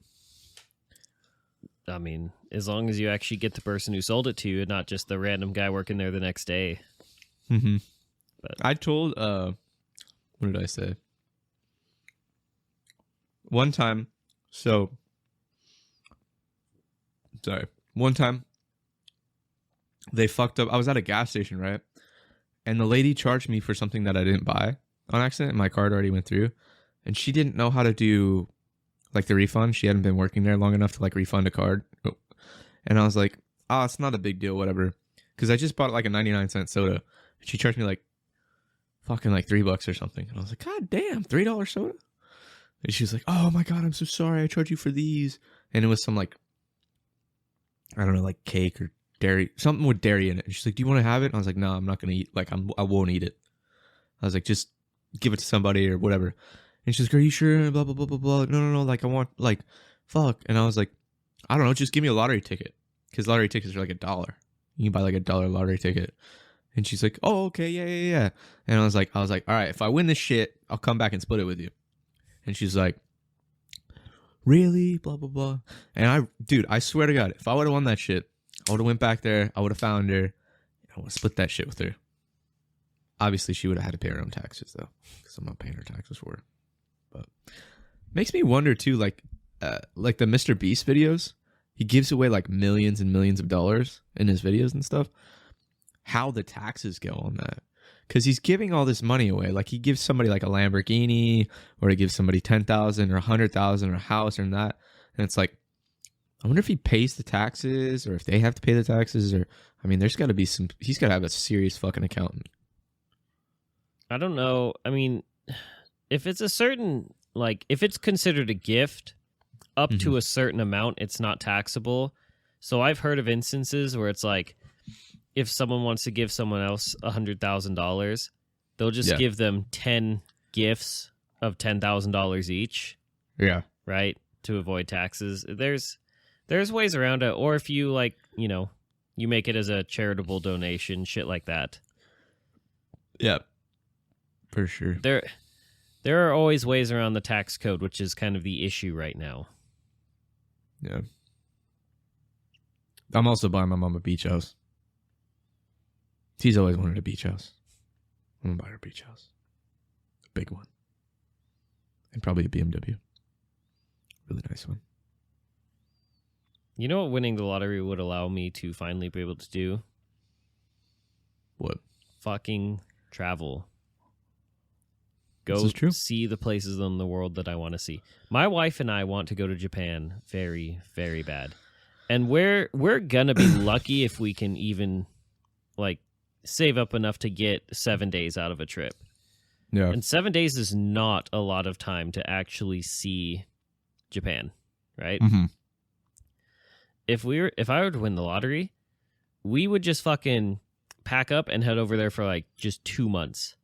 I mean, as long as you actually get the person who sold it to you and not just the random guy working there the next day. Mm-hmm. But I told, what did I say? One time, one time, they fucked up. I was at a gas station, right? And the lady charged me for something that I didn't buy on accident. My card already went through. And she didn't know how to do, like, the refund. She hadn't been working there long enough to, like, refund a card. And I was like, oh, it's not a big deal, whatever. Because I just bought, like, a 99-cent soda. And she charged me, like, fucking, like, $3 or something. And I was like, God damn, $3 soda? And she was like, oh, my God, I'm so sorry. I charged you for these. And it was some, like, I don't know, like, cake or dairy. Something with dairy in it. And she's like, do you want to have it? And I was like, no, I'm not going to eat. Like, I won't eat it. I was like, just give it to somebody or whatever. And she's like, are you sure? Blah, blah, blah, blah, blah. No. Like, I want, like, fuck. And I was like, I don't know. Just give me a lottery ticket. Because lottery tickets are like $1. You can buy like $1 lottery ticket. And she's like, oh, okay. Yeah. And I was like, all right, if I win this shit, I'll come back and split it with you. And she's like, really? Blah, blah, blah. And I swear to God, if I would have won that shit, I would have went back there. I would have found her. I would have split that shit with her. Obviously, she would have had to pay her own taxes, though, because I'm not paying her taxes for her. But makes me wonder, too, like the Mr. Beast videos, he gives away, like, millions and millions of dollars in his videos and stuff. How the taxes go on that. Because he's giving all this money away. Like, he gives somebody, like, a Lamborghini, or he gives somebody $10,000 or $100,000 or a house or that. And it's like, I wonder if he pays the taxes, or if they have to pay the taxes, or, I mean, there's got to be he's got to have a serious fucking accountant. I don't know. I mean, if it's a certain, like, if it's considered a gift up to a certain amount, it's not taxable. So I've heard of instances where it's like, if someone wants to give someone else $100,000, they'll just give them 10 gifts of $10,000 each. Yeah. Right? To avoid taxes. There's ways around it. Or if you, like, you know, you make it as a charitable donation, shit like that. Yeah. For sure. There are always ways around the tax code, which is kind of the issue right now. Yeah. I'm also buying my mom a beach house. She's always wanted a beach house. I'm going to buy her a beach house. A big one. And probably a BMW. Really nice one. You know what winning the lottery would allow me to finally be able to do? What? Fucking travel. Go see the places in the world that I want to see. My wife and I want to go to Japan very, very bad. And we're going to be lucky if we can even, like, save up enough to get 7 days out of a trip. Yeah. And 7 days is not a lot of time to actually see Japan, right? Mm-hmm. If I were to win the lottery, we would just fucking pack up and head over there for, like, just 2 months.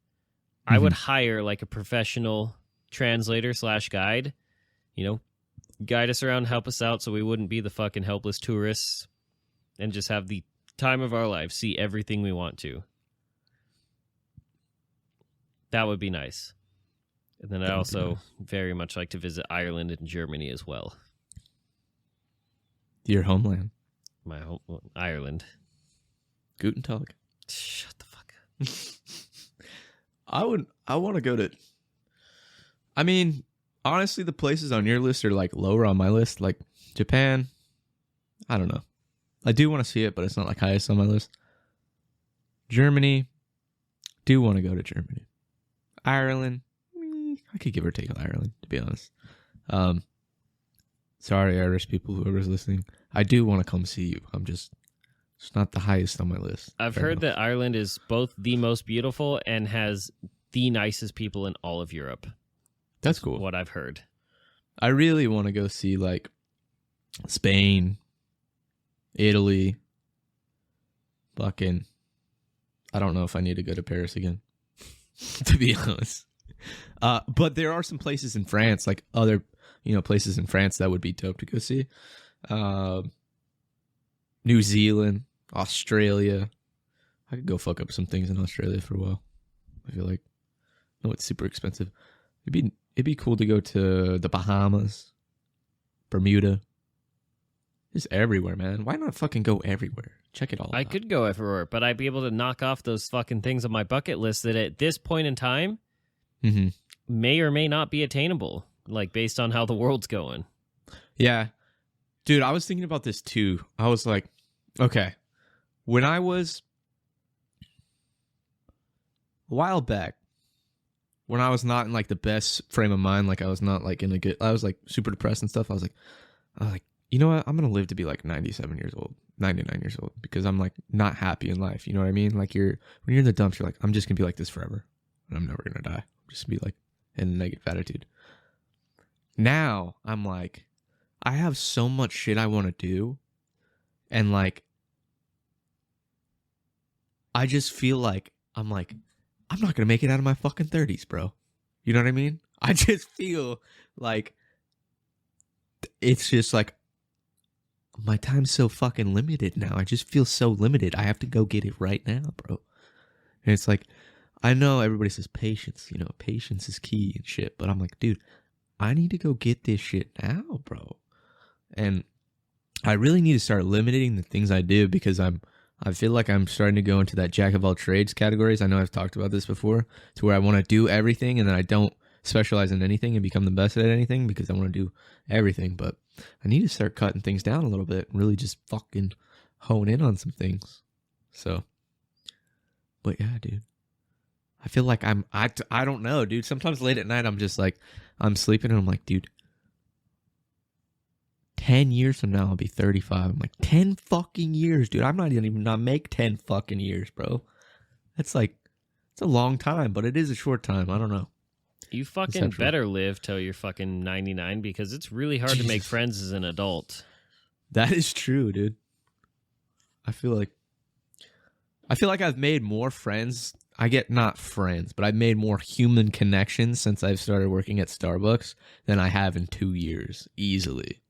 I would hire, like, a professional translator / guide, you know, guide us around, help us out so we wouldn't be the fucking helpless tourists, and just have the time of our lives, see everything we want to. That would be nice. And then I also very much like to visit Ireland and Germany as well. Your homeland. My home, Ireland. Guten Tag. Shut the fuck up. I want to go to, I mean, honestly, the places on your list are, like, lower on my list. Like, Japan, I don't know. I do want to see it, but it's not, like, highest on my list. Germany, do want to go to Germany. Ireland, I could give or take on Ireland, to be honest. Sorry, Irish people, whoever's listening. I do want to come see you. It's not the highest on my list. I've heard that Ireland is both the most beautiful and has the nicest people in all of Europe. That's cool. What I've heard. I really want to go see, like, Spain, Italy, fucking, I don't know if I need to go to Paris again, to be honest. But there are some places in France, like other, you know, places in France that would be dope to go see. New Zealand, Australia. I could go fuck up some things in Australia for a while. I feel like, no, it's super expensive. It'd be cool to go to the Bahamas, Bermuda. Just everywhere, man. Why not fucking go everywhere? Check it all out. I could go everywhere, but I'd be able to knock off those fucking things on my bucket list that at this point in time may or may not be attainable, like, based on how the world's going. Yeah. Dude, I was thinking about this too. I was like, okay, when I was a while back, when I was not in, like, the best frame of mind, like, I was not, like, I was, like, super depressed and stuff. I was like, you know what? I'm going to live to be, like, 97 years old, 99 years old, because I'm, like, not happy in life. You know what I mean? Like, when you're in the dumps, you're like, I'm just going to be like this forever, and I'm never going to die. I'm just going to be, like, in a negative attitude. Now, I'm like, I have so much shit I want to do, and, like, I just feel like, I'm not going to make it out of my fucking 30s, bro. You know what I mean? I just feel like it's just like, my time's so fucking limited now. I just feel so limited. I have to go get it right now, bro. And it's like, I know everybody says patience, you know, patience is key and shit. But I'm like, dude, I need to go get this shit now, bro. And I really need to start limiting the things I do because I feel like I'm starting to go into that jack of all trades categories. I know I've talked about this before, to where I want to do everything and then I don't specialize in anything and become the best at anything because I want to do everything. But I need to start cutting things down a little bit and really just fucking hone in on some things. So, but yeah, dude. I feel like I don't know, dude. Sometimes late at night, I'm just like, I'm sleeping and I'm like, dude, 10 years from now, I'll be 35. I'm like, 10 fucking years, dude. I'm not even gonna make 10 fucking years, bro. That's like, it's a long time, but it is a short time. I don't know. You fucking better live till you're fucking 99 because it's really hard to make friends as an adult. That is true, dude. I feel like I've made more friends. I get not friends, but I've made more human connections since I've started working at Starbucks than I have in 2 years, easily.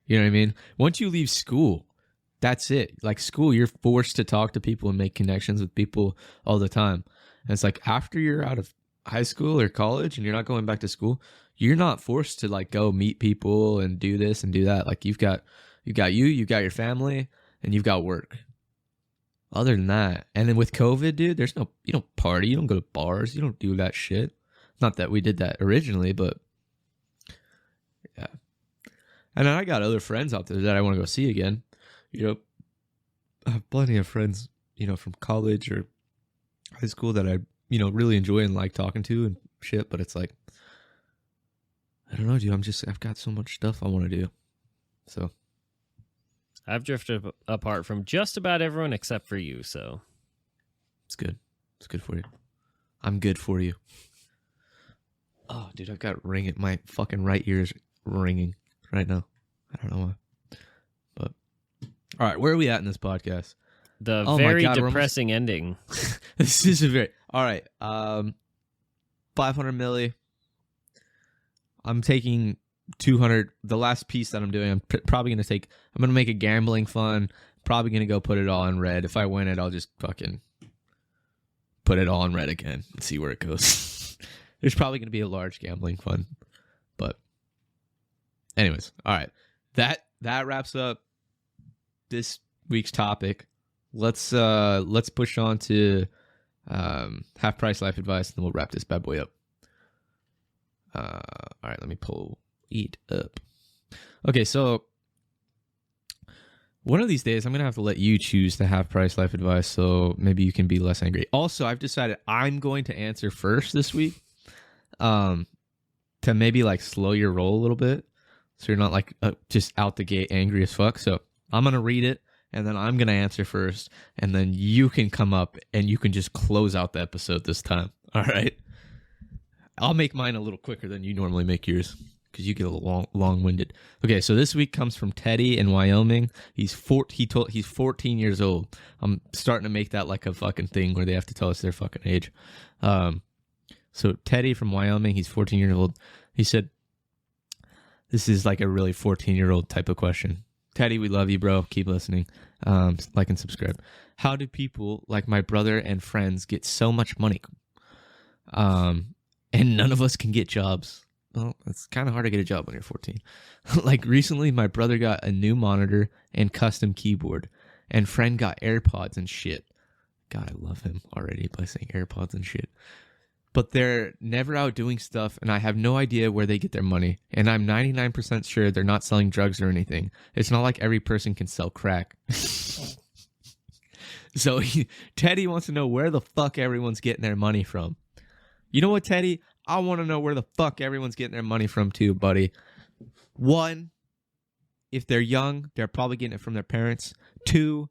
You know what I mean? Once you leave school, that's it. Like school, you're forced to talk to people and make connections with people all the time. And it's like after you're out of high school or college and you're not going back to school, you're not forced to like go meet people and do this and do that. Like you've got your family, and you've got work. Other than that, and then with COVID, dude, you don't party, you don't go to bars, you don't do that shit. Not that we did that originally, but yeah. And then I got other friends out there that I want to go see again. You know, I have plenty of friends, you know, from college or high school that I, you know, really enjoy and like talking to and shit. But it's like, I don't know, dude. I've got so much stuff I want to do. So. I've drifted apart from just about everyone except for you, so. It's good. It's good for you. I'm good for you. Oh, dude, I've got my fucking right ear's ringing right now. I don't know why. But, all right, where are we at in this podcast? The very depressing ending. This is a very, all right, 500 milli. I'm taking 200. The last piece that I'm doing, I'm probably going to make a gambling fund. Probably going to go put it all in red. If I win it, I'll just fucking put it all in red again and see where it goes. There's probably going to be a large gambling fund. But anyways, all right. That wraps up this week's topic. Let's push on to half price life advice, and then we'll wrap this bad boy up. All right, let me pull it up. Okay, so one of these days I'm gonna have to let you choose the half price life advice, so maybe you can be less angry. Also, I've decided I'm going to answer first this week, to maybe like slow your roll a little bit, so you're not like just out the gate angry as fuck. So I'm gonna read it, and then I'm gonna answer first, and then you can come up and you can just close out the episode this time. All right. I'll make mine a little quicker than you normally make yours because you get a little long-winded. Okay, so this week comes from Teddy in Wyoming. He's 14 years old. I'm starting to make that like a fucking thing where they have to tell us their fucking age. So Teddy from Wyoming, he's 14 years old. He said, this is like a really 14-year-old type of question. Teddy, we love you, bro. Keep listening. Like and subscribe. How do people like my brother and friends get so much money? And none of us can get jobs. Well, it's kind of hard to get a job when you're 14. Like recently, my brother got a new monitor and custom keyboard, and friend got AirPods and shit. God, I love him already by saying AirPods and shit. But they're never out doing stuff, and I have no idea where they get their money. And I'm 99% sure they're not selling drugs or anything. It's not like every person can sell crack. So Teddy wants to know where the fuck everyone's getting their money from. You know what, Teddy? I want to know where the fuck everyone's getting their money from too, buddy. One, if they're young, they're probably getting it from their parents. Two,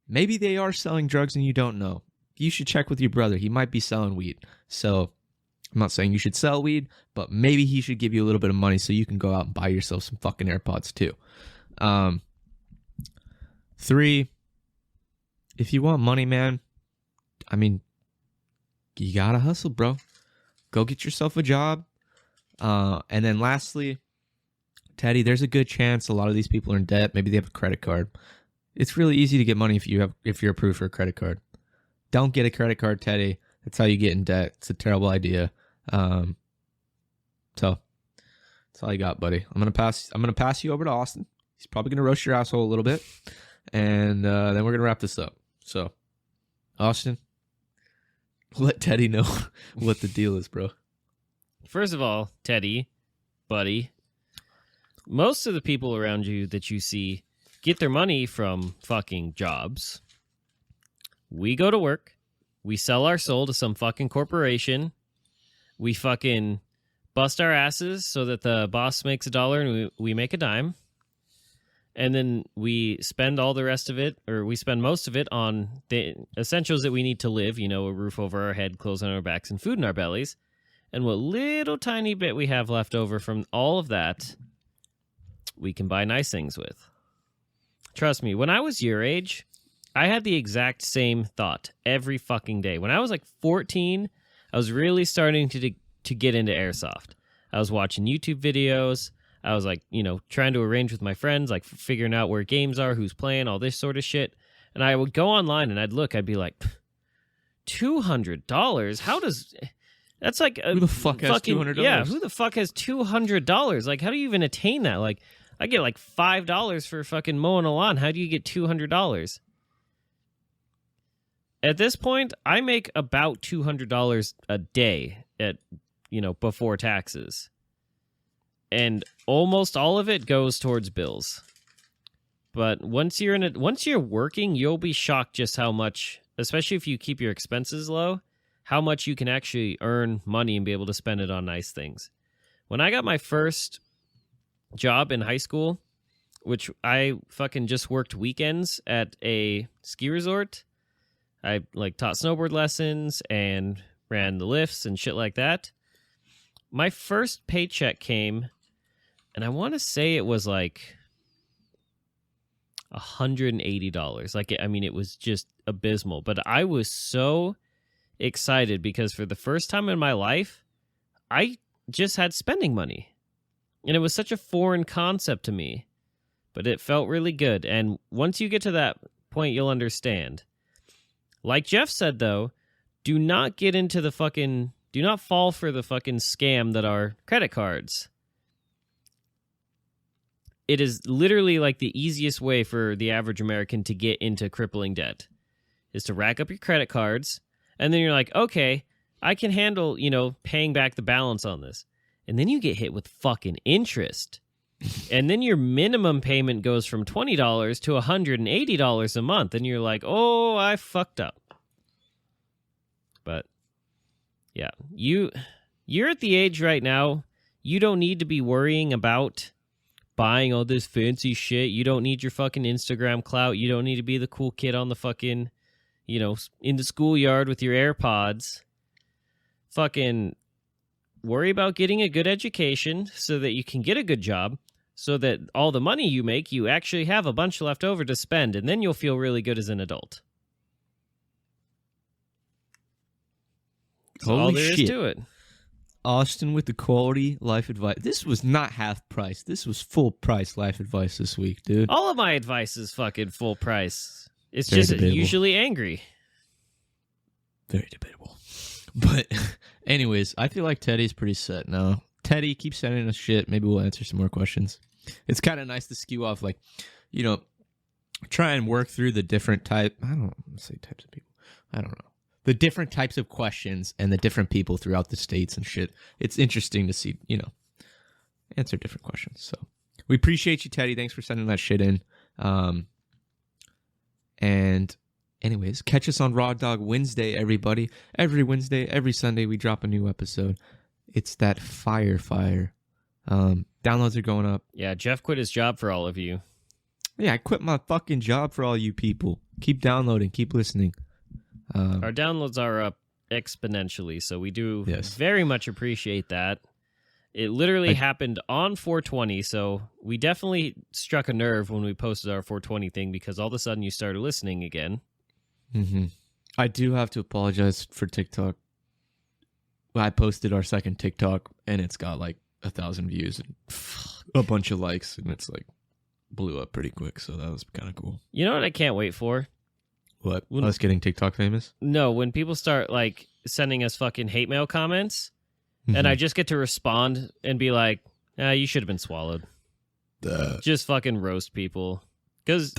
maybe they are selling drugs and you don't know. You should check with your brother. He might be selling weed. So I'm not saying you should sell weed, but maybe he should give you a little bit of money so you can go out and buy yourself some fucking AirPods too. Three, if you want money, man, I mean, you gotta hustle, bro. Go get yourself a job. And then lastly, Teddy, there's a good chance a lot of these people are in debt. Maybe they have a credit card. It's really easy to get money if you're approved for a credit card. Don't get a credit card, Teddy. That's how you get in debt. It's a terrible idea. So That's all I got, buddy. I'm gonna pass you over to Austin. He's probably gonna roast your asshole a little bit, and then we're gonna wrap this up. So, Austin, let Teddy know what the deal is, bro. First of all, Teddy, buddy, most of the people around you that you see get their money from fucking jobs. We go to work. We sell our soul to some fucking corporation. We fucking bust our asses so that the boss makes $1 and we make a dime. And then we spend all the rest of it, or we spend most of it on the essentials that we need to live, you know, a roof over our head, clothes on our backs, and food in our bellies. And what little tiny bit we have left over from all of that, we can buy nice things with. Trust me, when I was your age, I had the exact same thought every fucking day. When I was like 14, I was really starting to get into airsoft. I was watching YouTube videos. I was like, you know, trying to arrange with my friends, like figuring out where games are, who's playing, all this sort of shit. And I would go online and I'd be like, $200? How does... That's like who the fuck has $200? Yeah, who the fuck has $200? Like, how do you even attain that? Like, I get like $5 for fucking mowing a lawn. How do you get $200? At this point, I make about $200 a day at, you know, before taxes. And almost all of it goes towards bills. But once you're working, you'll be shocked just how much, especially if you keep your expenses low, how much you can actually earn money and be able to spend it on nice things. When I got my first job in high school, which I fucking just worked weekends at a ski resort, I like taught snowboard lessons and ran the lifts and shit like that. My first paycheck came, and I want to say it was like $180. Like, I mean, it was just abysmal. But I was so excited because for the first time in my life, I just had spending money. And it was such a foreign concept to me. But it felt really good. And once you get to that point, you'll understand. Like Jeff said, though, do not fall for the fucking scam that are credit cards. It is literally like the easiest way for the average American to get into crippling debt is to rack up your credit cards. And then you're like, okay, I can handle, you know, paying back the balance on this. And then you get hit with fucking interest. And then your minimum payment goes from $20 to $180 a month. And you're like, oh, I fucked up. But yeah, you're at the age right now, you don't need to be worrying about buying all this fancy shit. You don't need your fucking Instagram clout. You don't need to be the cool kid on the fucking, you know, in the schoolyard with your AirPods. Fucking worry about getting a good education so that you can get a good job, so that all the money you make, you actually have a bunch left over to spend, and then you'll feel really good as an adult. That's all there is to it. Austin with the quality life advice. This was not half price. This was full price life advice this week, dude. All of my advice is fucking full price. It's Very just debatable. usually angry. Very debatable. But anyways, I feel like Teddy's pretty set now. Teddy, keep sending us shit. Maybe we'll answer some more questions. It's kind of nice to skew off, like, you know, try and work through the different types of people. I don't know. The different types of questions and the different people throughout the states and shit. It's interesting to see, you know, answer different questions. So we appreciate you, Teddy. Thanks for sending that shit in. And anyways, catch us on Raw Dog Wednesday, everybody. Every Wednesday, every Sunday, we drop a new episode. It's that fire. Downloads are going up. Yeah, Jeff quit his job for all of you. Yeah, I quit my fucking job for all you people. Keep downloading. Keep listening. Our downloads are up exponentially, so we do very much appreciate that. It literally happened on 420, so we definitely struck a nerve when we posted our 420 thing because all of a sudden you started listening again. Mm-hmm. I do have to apologize for TikTok. I posted our second TikTok, and it's got like 1,000 views and a bunch of likes, and it's like blew up pretty quick, so that was kind of cool. You know what I can't wait for? What? Us getting TikTok famous? No, when people start like sending us fucking hate mail comments, and I just get to respond and be like, You should have been swallowed. Just fucking roast people. Because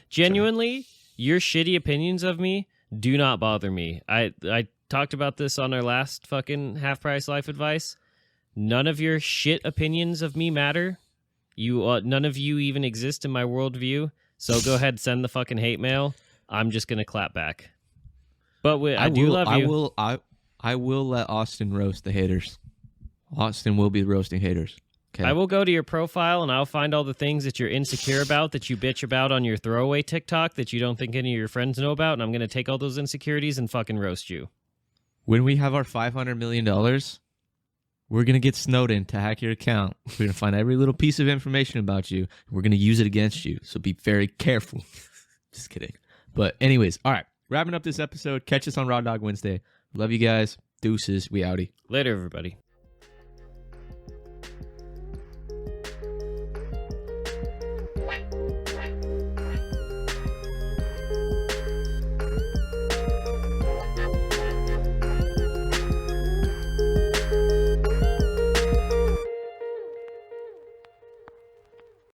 genuinely, your shitty opinions of me do not bother me. I talked about this on our last fucking Half Price Life Advice. None of your shit opinions of me matter. None of you even exist in my worldview. So go ahead, send the fucking hate mail. I'm just gonna clap back. But I do love you. I will let Austin roast the haters. Austin will be roasting haters. Okay. I will go to your profile and I'll find all the things that you're insecure about, that you bitch about on your throwaway TikTok that you don't think any of your friends know about, and I'm going to take all those insecurities and fucking roast you. When we have our $500 million, we're going to get Snowden to hack your account. We're going to find every little piece of information about you. We're going to use it against you, so be very careful. Just kidding. But anyways, all right. Wrapping up this episode. Catch us on Raw Dog Wednesday. Love you guys. Deuces. We outie. Later, everybody.